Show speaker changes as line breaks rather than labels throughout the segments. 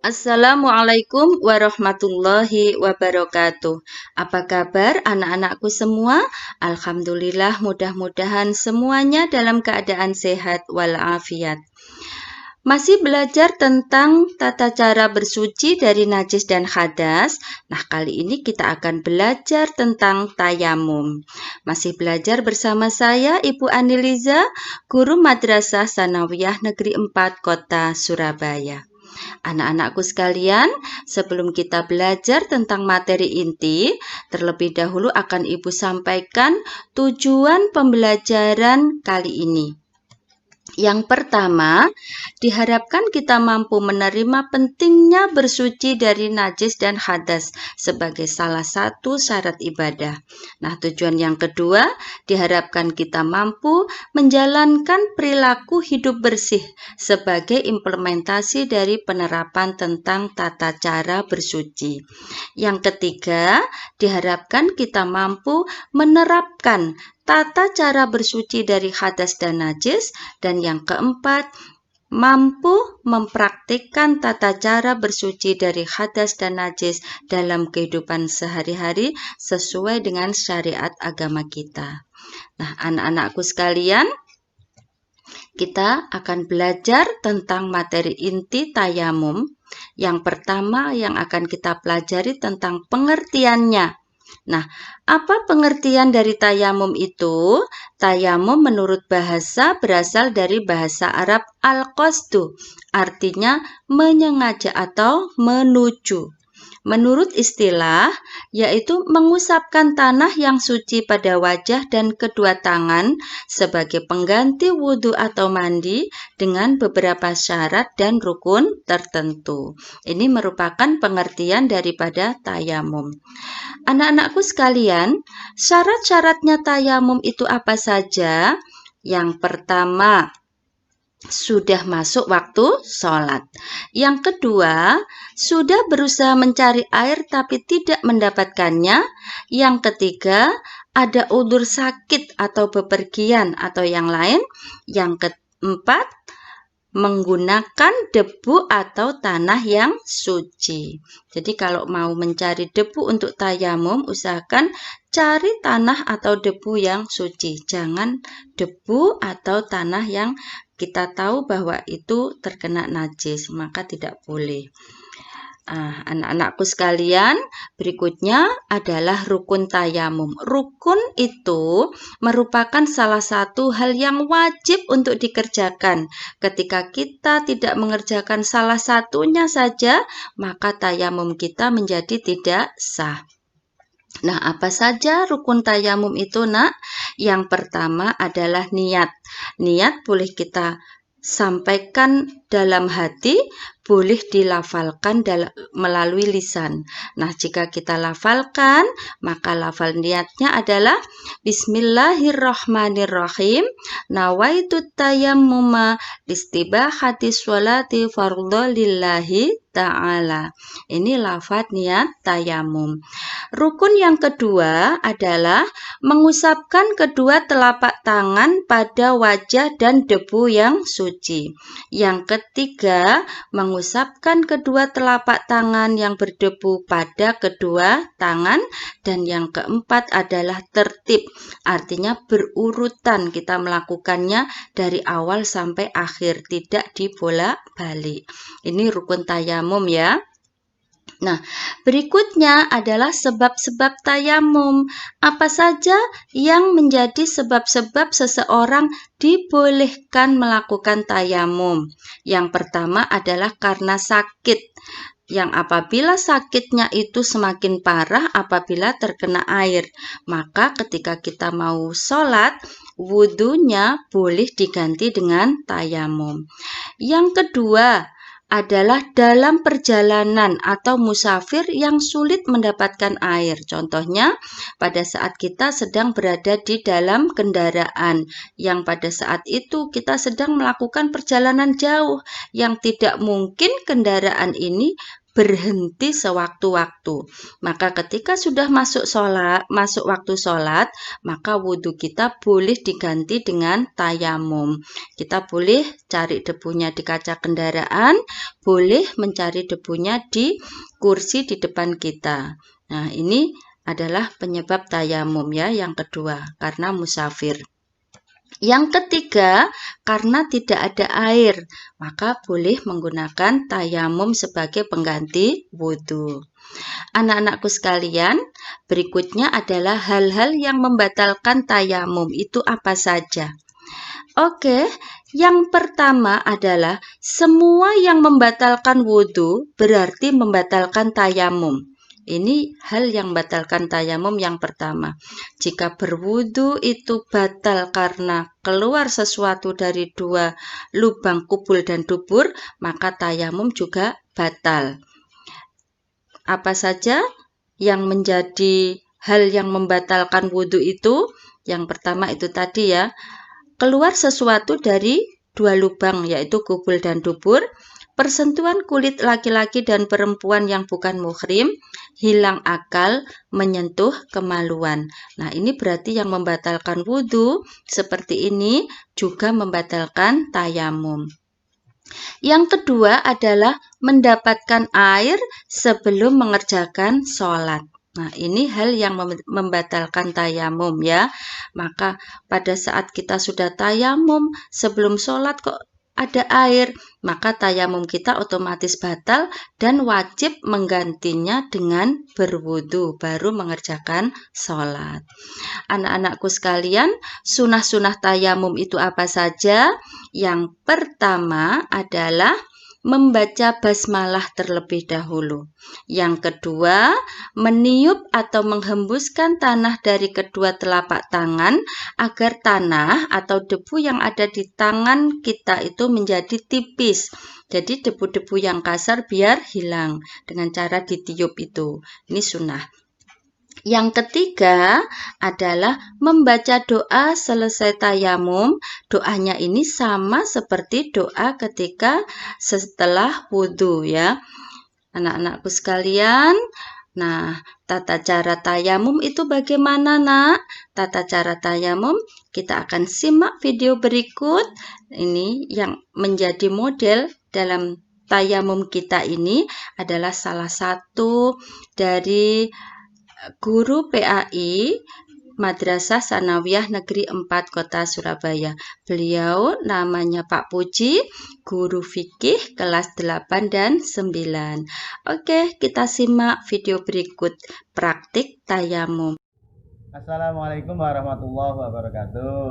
Assalamualaikum warahmatullahi wabarakatuh. Apa kabar anak-anakku semua? Alhamdulillah, mudah-mudahan semuanya dalam keadaan sehat walafiat. Masih belajar tentang tata cara bersuci dari najis dan hadas. Nah, kali ini kita akan belajar tentang tayamum. Masih belajar bersama saya, Ibu Aniliza, guru Madrasah Sanawiyah Negeri 4 Kota Surabaya. Anak-anakku sekalian, sebelum kita belajar tentang materi inti, terlebih dahulu akan Ibu sampaikan tujuan pembelajaran kali ini. Yang pertama, diharapkan kita mampu menerima pentingnya bersuci dari najis dan hadas sebagai salah satu syarat ibadah. Nah, tujuan yang kedua, diharapkan kita mampu menjalankan perilaku hidup bersih sebagai implementasi dari penerapan tentang tata cara bersuci. Yang ketiga, diharapkan kita mampu menerapkan tata cara bersuci dari hadas dan najis, dan yang keempat, mampu mempraktikkan tata cara bersuci dari hadas dan najis dalam kehidupan sehari-hari sesuai dengan syariat agama kita. Nah, anak-anakku sekalian, kita akan belajar tentang materi inti tayamum. Yang pertama yang akan kita pelajari tentang pengertiannya. Nah, apa pengertian dari tayamum itu? Tayamum menurut bahasa berasal dari bahasa Arab al-qasdu, artinya menyengaja atau menuju. Menurut istilah, yaitu mengusapkan tanah yang suci pada wajah dan kedua tangan sebagai pengganti wudhu atau mandi dengan beberapa syarat dan rukun tertentu. Ini merupakan pengertian daripada tayamum. Anak-anakku sekalian, syarat-syaratnya tayamum itu apa saja? Yang pertama, sudah masuk waktu sholat. Yang kedua, sudah berusaha mencari air tapi tidak mendapatkannya. Yang ketiga, ada udzur sakit atau bepergian atau yang lain. Yang keempat, menggunakan debu atau tanah yang suci. Jadi kalau mau mencari debu untuk tayamum, usahakan cari tanah atau debu yang suci. Jangan debu atau tanah yang kita tahu bahwa itu terkena najis, maka tidak boleh. Anak-anakku sekalian, berikutnya adalah rukun tayamum. Rukun itu merupakan salah satu hal yang wajib untuk dikerjakan. Ketika kita tidak mengerjakan salah satunya saja, maka tayamum kita menjadi tidak sah. Nah, apa saja rukun tayamum itu, Nak? Yang pertama adalah niat. Niat boleh kita sampaikan dalam hati, boleh dilafalkan melalui lisan. Nah, jika kita lafalkan, maka lafal niatnya adalah Bismillahirrahmanirrahim. Nawaitu tayammuma istibahati sholati fardhu lillahi ta'ala. Ini lafaz niat tayamum. Rukun yang kedua adalah mengusapkan kedua telapak tangan pada wajah dan debu yang suci. Yang ketiga, mengusapkan kedua telapak tangan yang berdebu pada kedua tangan. Dan yang keempat adalah tertib, artinya berurutan kita melakukannya dari awal sampai akhir, tidak dibolak-balik. Ini rukun tayamum ya. Nah, berikutnya adalah sebab-sebab tayamum. Apa saja yang menjadi sebab-sebab seseorang dibolehkan melakukan tayamum? Yang pertama adalah karena sakit. Yang apabila sakitnya itu semakin parah apabila terkena air, maka ketika kita mau sholat, wudhunya boleh diganti dengan tayamum. Yang kedua adalah dalam perjalanan atau musafir yang sulit mendapatkan air. Contohnya, pada saat kita sedang berada di dalam kendaraan, yang pada saat itu kita sedang melakukan perjalanan jauh, yang tidak mungkin kendaraan ini berhenti sewaktu-waktu. Maka ketika sudah masuk waktu sholat, maka wudhu kita boleh diganti dengan tayamum. Kita boleh cari debunya di kaca kendaraan, boleh mencari debunya di kursi di depan kita. Nah, ini adalah penyebab tayamum ya, yang kedua, karena musafir. Yang ketiga, karena tidak ada air, maka boleh menggunakan tayamum sebagai pengganti wudhu. Anak-anakku sekalian, berikutnya adalah hal-hal yang membatalkan tayamum. Itu apa saja? Oke, yang pertama adalah semua yang membatalkan wudhu berarti membatalkan tayamum. Ini hal yang membatalkan tayamum yang pertama. Jika berwudhu itu batal karena keluar sesuatu dari dua lubang kubul dan dubur, maka tayamum juga batal. Apa saja yang menjadi hal yang membatalkan wudhu itu? Yang pertama itu tadi ya, keluar sesuatu dari dua lubang yaitu kubul dan dubur, persentuhan kulit laki-laki dan perempuan yang bukan muhrim, hilang akal, menyentuh kemaluan. Nah, ini berarti yang membatalkan wudhu seperti ini juga membatalkan tayamum. Yang kedua adalah mendapatkan air sebelum mengerjakan sholat. Nah, ini hal yang membatalkan tayamum ya. Maka pada saat kita sudah tayamum sebelum sholat kok ada air, maka tayamum kita otomatis batal dan wajib menggantinya dengan berwudu baru mengerjakan sholat. Anak-anakku sekalian, sunah-sunah tayamum itu apa saja? Yang pertama adalah membaca basmalah terlebih dahulu. Yang kedua, meniup atau menghembuskan tanah dari kedua telapak tangan agar tanah atau debu yang ada di tangan kita itu menjadi tipis. Jadi debu-debu yang kasar biar hilang dengan cara ditiup itu. Ini sunnah. Yang ketiga adalah membaca doa selesai tayamum. Doanya ini sama seperti doa ketika setelah wudhu ya. Anak-anakku sekalian, nah tata cara tayamum itu bagaimana nak? Tata cara tayamum kita akan simak video berikut. Ini yang menjadi model dalam tayamum kita ini adalah salah satu dari guru PAI Madrasah Sanawiyah Negeri 4 Kota Surabaya. Beliau namanya Pak Puji, guru fikih kelas 8 dan 9. Oke, kita simak video berikut praktik tayamum.
Assalamualaikum warahmatullahi wabarakatuh.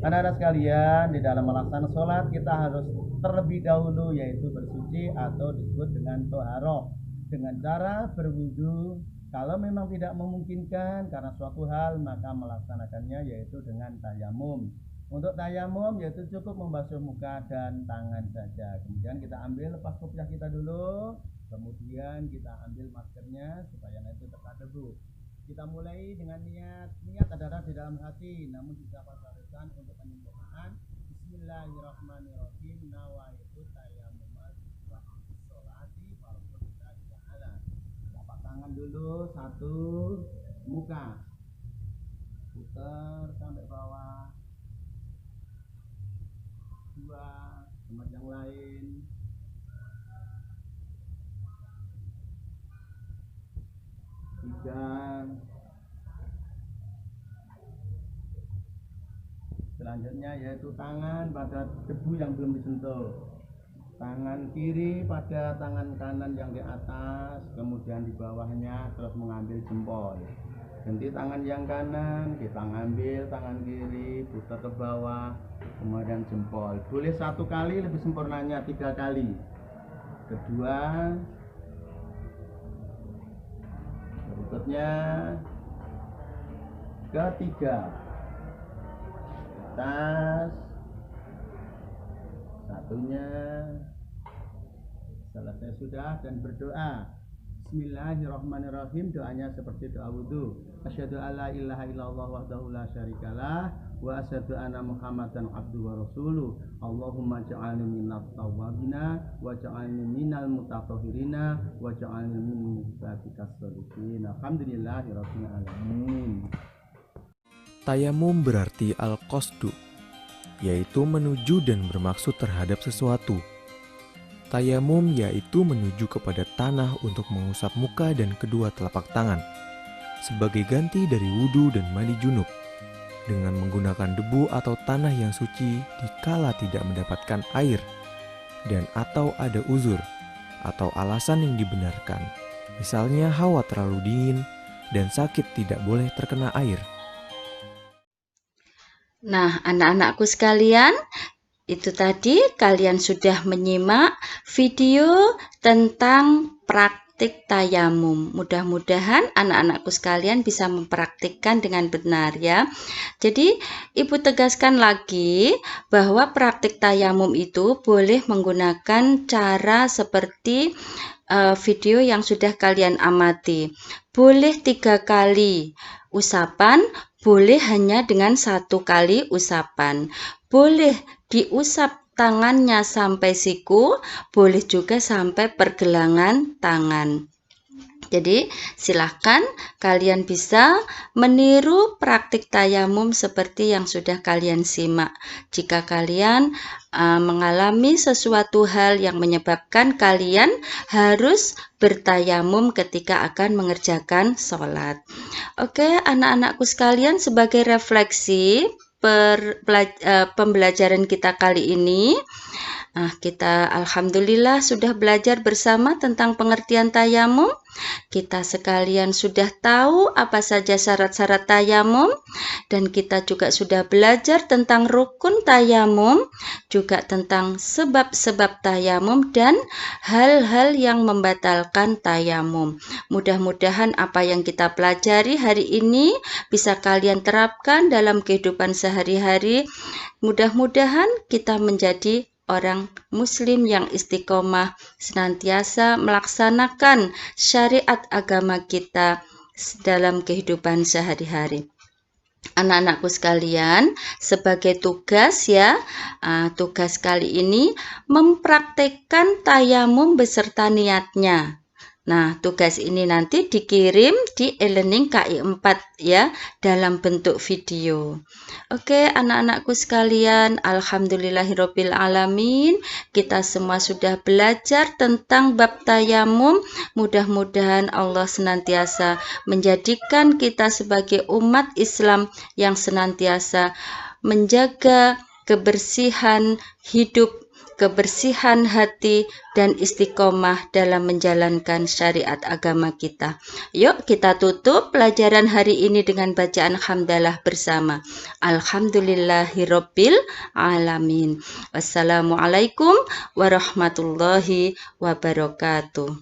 Anak-anak sekalian, di dalam melaksanakan sholat kita harus terlebih dahulu yaitu bersuci atau disebut dengan toharoh dengan cara berwudu. Kalau memang tidak memungkinkan karena suatu hal, maka melaksanakannya yaitu dengan tayamum. Untuk tayamum yaitu cukup membasuh muka dan tangan saja. Kemudian kita ambil lepas kopiah kita dulu, kemudian kita ambil maskernya supaya nanti terkena debu. Kita mulai dengan niat adalah di dalam hati, namun bisa pasarkan untuk penyempurnaan. Bismillahirrahmanirrahim. Nawaitu tayamum sholati fardulillahi ta'ala. Tapak tangan dulu, satu, muka putar sampai bawah, dua, tempat yang lain, tiga. Selanjutnya yaitu tangan pada debu yang belum disentuh, tangan kiri pada tangan kanan yang di atas, kemudian di bawahnya, terus mengambil jempol. Ganti tangan yang kanan, kita ngambil tangan kiri, putar ke bawah, kemudian jempol. Boleh satu kali, lebih sempurnanya 3 kali. Kedua, berikutnya, ketiga, atas, satunya. Selesai sudah dan berdoa. Bismillahirrahmanirrahim. Doanya seperti doa wudhu. Asyhadu alla ilaha illallah wahdahu la syarikalah wa asyhadu anna Muhammadan abduhu wa rasuluh. Allahumma ja'alni minat tawwabina wa ja'alni minal mutatahhirina wa ja'alni min ibadikas sholihin. Alhamdulillahirabbil alamin.
Tayamum berarti al-qasdu, yaitu menuju dan bermaksud terhadap sesuatu. Tayamum yaitu menuju kepada tanah untuk mengusap muka dan kedua telapak tangan, sebagai ganti dari wudhu dan mandi junub, dengan menggunakan debu atau tanah yang suci dikala tidak mendapatkan air, dan atau ada uzur atau alasan yang dibenarkan, misalnya hawa terlalu dingin dan sakit tidak boleh terkena air.
Nah, anak-anakku sekalian, itu tadi kalian sudah menyimak video tentang praktik tayamum. Mudah-mudahan anak-anakku sekalian bisa mempraktikkan dengan benar ya. Jadi, Ibu tegaskan lagi bahwa praktik tayamum itu boleh menggunakan cara seperti video yang sudah kalian amati. Boleh 3 kali usapan, boleh hanya dengan 1 kali usapan. Boleh diusap tangannya sampai siku, boleh juga sampai pergelangan tangan. Jadi silahkan kalian bisa meniru praktik tayamum seperti yang sudah kalian simak. Jika kalian mengalami sesuatu hal yang menyebabkan kalian harus bertayamum ketika akan mengerjakan sholat. Oke, anak-anakku sekalian, sebagai refleksi pembelajaran kita kali ini, kita alhamdulillah sudah belajar bersama tentang pengertian tayamum. Kita sekalian sudah tahu apa saja syarat-syarat tayamum, dan kita juga sudah belajar tentang rukun tayamum, juga tentang sebab-sebab tayamum dan hal-hal yang membatalkan tayamum. Mudah-mudahan apa yang kita pelajari hari ini bisa kalian terapkan dalam kehidupan sehari-hari. Mudah-mudahan kita menjadi orang muslim yang istiqomah, senantiasa melaksanakan syariat agama kita dalam kehidupan sehari-hari. Anak-anakku sekalian, sebagai tugas tugas kali ini mempraktekkan tayamum beserta niatnya. Nah, tugas ini nanti dikirim di e-learning KI 4 ya, dalam bentuk video. Oke, anak-anakku sekalian, alhamdulillahirabbil alamin, kita semua sudah belajar tentang bab tayamum. Mudah-mudahan Allah senantiasa menjadikan kita sebagai umat Islam yang senantiasa menjaga kebersihan hidup, kebersihan hati, dan istiqomah dalam menjalankan syariat agama kita. Yuk kita tutup pelajaran hari ini dengan bacaan hamdalah bersama. Alhamdulillahirabbil alamin. Wassalamualaikum warahmatullahi wabarakatuh.